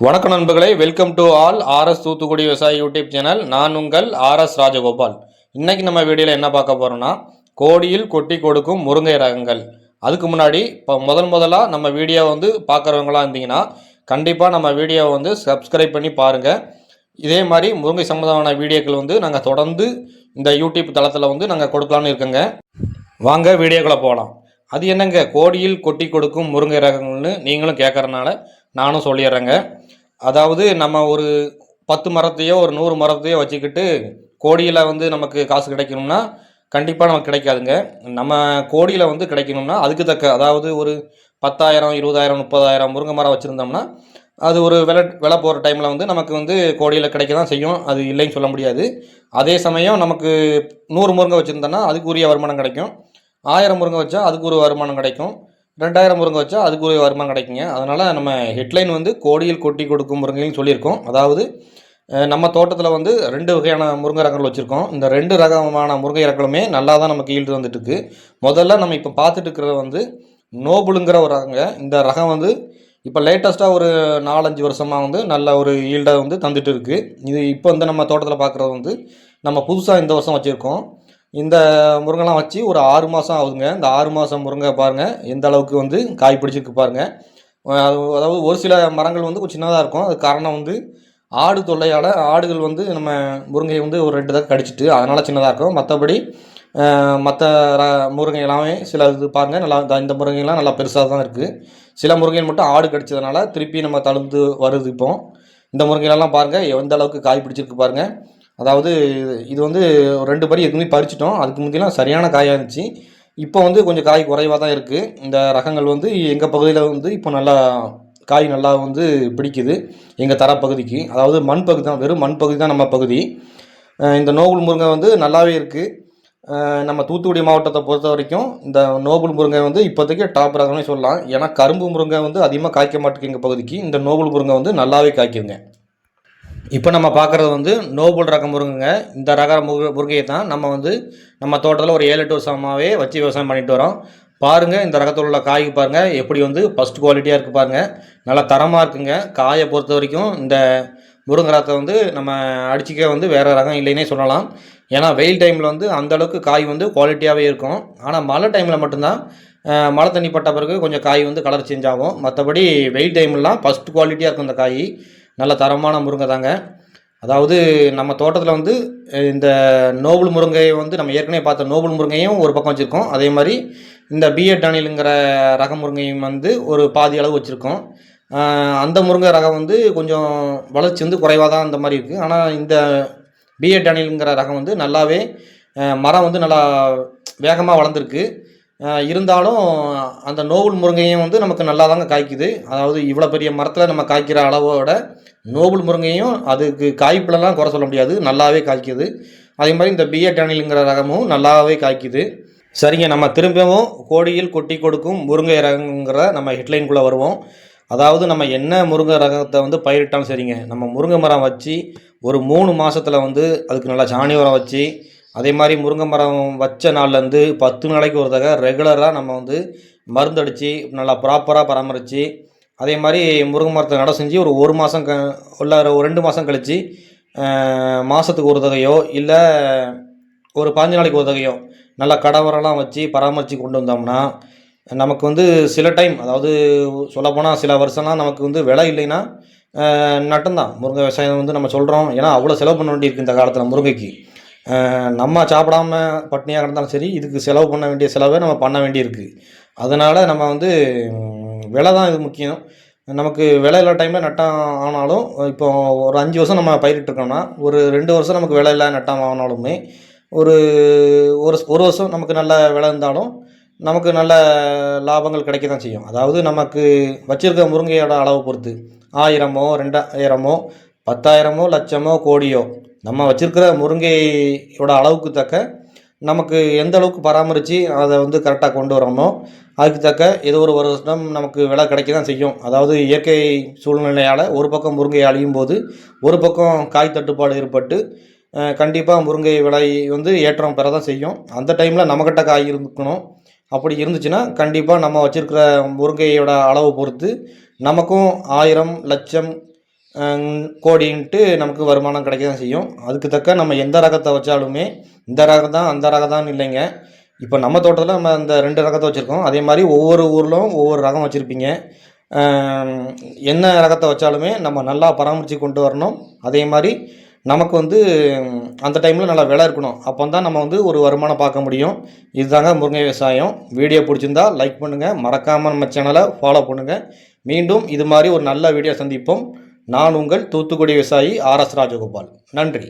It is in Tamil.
வணக்கம் நண்பர்களே, welcome to all RS Thoothukudi விவசாய யூடியூப் சேனல். நான் உங்கள் ஆர்எஸ் ராஜகோபால். இன்னைக்கு நம்ம வீடியோவில் என்ன பார்க்க போகிறோம்னா, கோடியில் கொட்டி கொடுக்கும் முருங்கை ரகங்கள். அதுக்கு முன்னாடி இப்போ முதலாக நம்ம வீடியோ பார்க்குறவங்களா இருந்தீங்கன்னா கண்டிப்பாக நம்ம வீடியோவை சப்ஸ்கிரைப் பண்ணி பாருங்கள். இதே மாதிரி முருங்கை சம்பந்தமான வீடியோக்கள் நாங்கள் தொடர்ந்து இந்த யூடியூப் தளத்தில் நாங்கள் கொடுக்கலான்னு இருக்கோங்க. வாங்க வீடியோக்குள்ளே போகலாம். அது என்னங்க கோடியில் கொட்டி கொடுக்கும் முருங்கை ரகங்கள்னு நீங்களும் கேட்குறதுனால நானும் சொல்லிடுறேங்க. அதாவது நம்ம ஒரு 10 மரத்தையோ ஒரு 100 மரத்தையோ வச்சுக்கிட்டு கோடியில் நமக்கு காசு கிடைக்கணும்னா கண்டிப்பாக நமக்கு கிடைக்காதுங்க. நம்ம கோடியில் கிடைக்கணும்னா அதுக்கு தக்க, அதாவது ஒரு 10,000 20,000 30,000 முருங்கை மரம் வச்சுருந்தோம்னா அது ஒரு விலை போகிற டைமில் நமக்கு கோடியில் கிடைக்க தான் செய்யும். அது இல்லைன்னு சொல்ல முடியாது. அதே சமயம் நமக்கு 100 முருங்கை வச்சுருந்தோன்னா அதுக்கு உரிய வருமானம் கிடைக்கும். 1000 முருங்கை வச்சா அதுக்கு ஒரு வருமானம் கிடைக்கும். 2000 முருங்கை வச்சா அதுக்கு ஒரு வருமானம் கிடைக்குங்க. அதனால் நம்ம ஹெட்லைன் கோடியில் கொட்டி கொடுக்கும் முருங்கைன்னு சொல்லியிருக்கோம். அதாவது நம்ம தோட்டத்தில் 2 வகையான முருங்கை ரகங்கள் வச்சுருக்கோம். இந்த 2 ரகமான முருங்கை ரகங்களுமே நல்லா தான் நமக்கு ஈல்டு வந்துட்டுருக்கு. முதல்ல நம்ம இப்போ பார்த்துட்டு இருக்கிறது நோபுளுங்கிற ஒரு ரகங்க. இந்த ரகம் இப்போ லேட்டஸ்ட்டாக ஒரு 4-5 வருஷமாக நல்ல ஒரு ஈல்டை தந்துட்டு இருக்குது. இது இப்போ நம்ம தோட்டத்தில் பார்க்குறது நம்ம புதுசாக இந்த வருஷம் வச்சுருக்கோம். இந்த முருங்கைலாம் வச்சு ஒரு 6 மாதம் ஆகுதுங்க. இந்த 6 மாதம் முருங்கை பாருங்கள் எந்த அளவுக்கு காய் பிடிச்சிருக்கு பாருங்கள். அதாவது ஒரு சில மரங்கள் கொஞ்சம் சின்னதாக இருக்கும். அது காரணம் ஆடு தொல்லையால் ஆடுகள் நம்ம முருங்கையை ஒரு 2 தடவை கடிச்சிட்டு அதனால் சின்னதாக இருக்கும். மற்றபடி மற்ற முருங்கை எல்லாமே சில இது பாருங்கள் நல்லா இந்த முருங்கைலாம் நல்லா பெருசாக தான் இருக்குது. சில முருங்கைகள் மட்டும் ஆடு கடிச்சதுனால திருப்பி நம்ம தழுந்து வருது. இப்போ இந்த முருங்கைலாம் பாருங்கள் எந்த அளவுக்கு காய் பிடிச்சிருக்கு பாருங்கள். அதாவது இது 2 பறி எதுவுமே பறிச்சிட்டோம். அதுக்கு முந்திலாம் சரியான காயாக இருந்துச்சு. இப்போ கொஞ்சம் காய் குறைவாக தான் இருக்குது. இந்த ரகங்கள் எங்கள் பகுதியில் இப்போ நல்லா காய் நல்லா பிடிக்குது. எங்கள் தரப்பகுதிக்கு, அதாவது மண் பகுதி தான், வெறும் மண் பகுதி தான் நம்ம பகுதி. இந்த நோபுள் முருங்கை நல்லாவே இருக்குது. நம்ம தூத்துக்குடி மாவட்டத்தை பொறுத்த வரைக்கும் இந்த நோபுள் முருங்கை இப்போதைக்கு டாப் ரகம்னே சொல்லலாம். ஏன்னா கரும்பு முருங்கை அதிகமாக காய்க்க மாட்டேங்குது எங்கள் பகுதிக்கு. இந்த நோபுள் முருங்கை நல்லாவே காய்க்குதுங்க. இப்போ நம்ம பார்க்குறது நோபுள் ரகம் முருங்கைங்க. இந்த ரக முருங்கையை தான் நம்ம நம்ம தோட்டத்தில் ஒரு 7-8 வருஷமாகவே வச்சு விவசாயம் பண்ணிட்டு வரோம். பாருங்கள் இந்த ரகத்தில் உள்ள காய் பாருங்கள் எப்படி ஃபஸ்ட் குவாலிட்டியாக இருக்குது பாருங்கள். நல்லா தரமாக இருக்குங்க. காயை பொறுத்த வரைக்கும் இந்த முருங்கை ரகத்தை நம்ம அடிச்சிக்க வேறு ரகம் இல்லைன்னே சொல்லலாம். ஏன்னா வெயில் டைமில் அந்தளவுக்கு காய் குவாலிட்டியாகவே இருக்கும். ஆனால் மழை டைமில் மட்டும்தான் மழை தண்ணி பட்ட பிறகு கொஞ்சம் காய் கலர் சேஞ்ச் ஆகும். மற்றபடி வெயில் டைம்லாம் ஃபஸ்ட் குவாலிட்டியாக இருக்கும் இந்த காய். நல்ல தரமான முருங்கை தாங்க. அதாவது நம்ம தோட்டத்தில் இந்த நோபுள் முருங்கையை நம்ம ஏற்கனவே பார்த்த நோபுள் முருங்கையும் ஒரு பக்கம் வச்சுருக்கோம். அதே மாதிரி இந்த பிஎட் அணிலுங்கிற ரக முருங்கையும் ஒரு பாதி அளவு வச்சுருக்கோம். அந்த முருங்கை ரகம் கொஞ்சம் வளர்ச்சி குறைவாக தான் அந்த மாதிரி இருக்குது. ஆனால் இந்த பிஎட் அணிலுங்கிற ரகம் நல்லாவே மரம் நல்லா வேகமாக வளர்ந்துருக்கு. இருந்தாலும் அந்த நோபுள் முருங்கையும் நமக்கு நல்லா தாங்க காய்க்குது. அதாவது இவ்வளோ பெரிய மரத்தில் நம்ம காய்க்கிற அளவோட நோபுள் முருங்கையும் அதுக்கு காய்ப்புலலாம் குறை சொல்ல முடியாது, நல்லாவே காய்க்குது. அதே மாதிரி இந்த பிஎட் அணிலுங்கிற ரகமும் நல்லாவே காய்க்குது. சரிங்க, நம்ம திரும்பவும் கோடியில் கொட்டி கொடுக்கும் முருங்கை ரகங்கிற நம்ம ஹெட்லைனுக்குள்ளே வருவோம். அதாவது நம்ம என்ன முருங்கை ரகத்தை பயிரிட்டாலும் சரிங்க, நம்ம முருங்கை மரம் வச்சு ஒரு 3 மாதத்தில் அதுக்கு நல்லா சாணி உரம் வச்சு, அதே மாதிரி முருங்கை மரம் வச்ச நாள்லேருந்து 10 நாளைக்கு ஒரு தடவை ரெகுலராக நம்ம மருந்தடித்து நல்லா ப்ராப்பராக பராமரித்து, அதே மாதிரி முருங்கை மரத்தை நட செஞ்சு ஒரு மாதம் உள்ள ஒரு 2 மாதம் கழித்து மாதத்துக்கு ஒரு தகையோ இல்லை ஒரு 15 நாளைக்கு ஒரு தகையோ நல்லா கடவரெல்லாம் வச்சு பராமரித்து கொண்டு வந்தோம்னா நமக்கு சில டைம், அதாவது சொல்லப்போனால் சில வருஷம்லாம் நமக்கு விலை இல்லைன்னா நட்டம்தான் முருங்கை விவசாயம் நம்ம சொல்கிறோம். ஏன்னா அவ்வளோ செலவு பண்ண வேண்டியிருக்கு இந்த காலத்தில் முருங்கைக்கு. நம்ம சாப்பிடாம பட்னியாக கிடந்தாலும் சரி, இதுக்கு செலவு பண்ண வேண்டிய செலவை நம்ம பண்ண வேண்டியிருக்கு. அதனால் நம்ம விலை தான் இது முக்கியம். நமக்கு விலை இல்லா டைமில் நட்டம் ஆனாலும், இப்போ ஒரு 5 வருஷம் நம்ம பயிரிட்டுருக்கோம்னா ஒரு 2 வருஷம் நமக்கு விலை இல்லை நட்டம் ஆனாலுமே ஒரு ஒரு வருஷம் நமக்கு நல்ல விலை இருந்தாலும் நமக்கு நல்ல லாபங்கள் கிடைக்க தான் செய்யும். அதாவது நமக்கு வச்சுருக்க முருங்கையோட அளவை பொறுத்து 1000மோ 2000மோ 10,000மோ லட்சமோ கோடியோ நம்ம வச்சுருக்கிற முருங்கையோட அளவுக்கு தக்க நமக்கு எந்த அளவுக்கு பராமரித்து அதை கரெக்டாக கொண்டு வரோமோ அதுக்கு தக்க ஏதோ ஒரு வருஷம் நமக்கு விலை கிடைக்க தான் செய்யும். அதாவது இயற்கை சூழ்நிலையால் ஒரு பக்கம் முருங்கை அழியும் போது ஒரு பக்கம் காய் தட்டுப்பாடு ஏற்பட்டு கண்டிப்பாக முருங்கை விலை ஏற்றம் பெற தான் செய்யும். அந்த டைமில் நம்மக்கிட்ட காய் இருக்கணும். அப்படி இருந்துச்சுன்னா கண்டிப்பாக நம்ம வச்சுருக்கிற முருங்கையோட அளவை பொறுத்து நமக்கும் 1000 லட்சம் கோடின்ட்டு நமக்கு வருமானம் கிடைக்க தான் செய்யும். அதுக்கு தக்க நம்ம எந்த ரகத்தை வச்சாலுமே இந்த ரகம் தான் அந்த ரகம் தான் இல்லைங்க. இப்போ நம்ம தோட்டத்தில் நம்ம இந்த 2 ரகத்தை வச்சுருக்கோம். அதே மாதிரி ஒவ்வொரு ஊரிலும் ஒவ்வொரு ரகம் வச்சுருப்பீங்க. என்ன ரகத்தை வச்சாலுமே நம்ம நல்லா பராமரித்து கொண்டு வரணும். அதே மாதிரி நமக்கு அந்த டைமில் நல்லா விலை இருக்கணும். அப்போ தான் நம்ம ஒரு வருமானம் பார்க்க முடியும். இதுதாங்க முருங்கை விவசாயம். வீடியோ பிடிச்சிருந்தா லைக் பண்ணுங்கள், மறக்காமல் நம்ம சேனலை ஃபாலோ பண்ணுங்கள். மீண்டும் இது மாதிரி ஒரு நல்ல வீடியோ சந்திப்போம். நான் உங்கள் தூத்துக்குடி விவசாயி RS ராஜகோபால். நன்றி.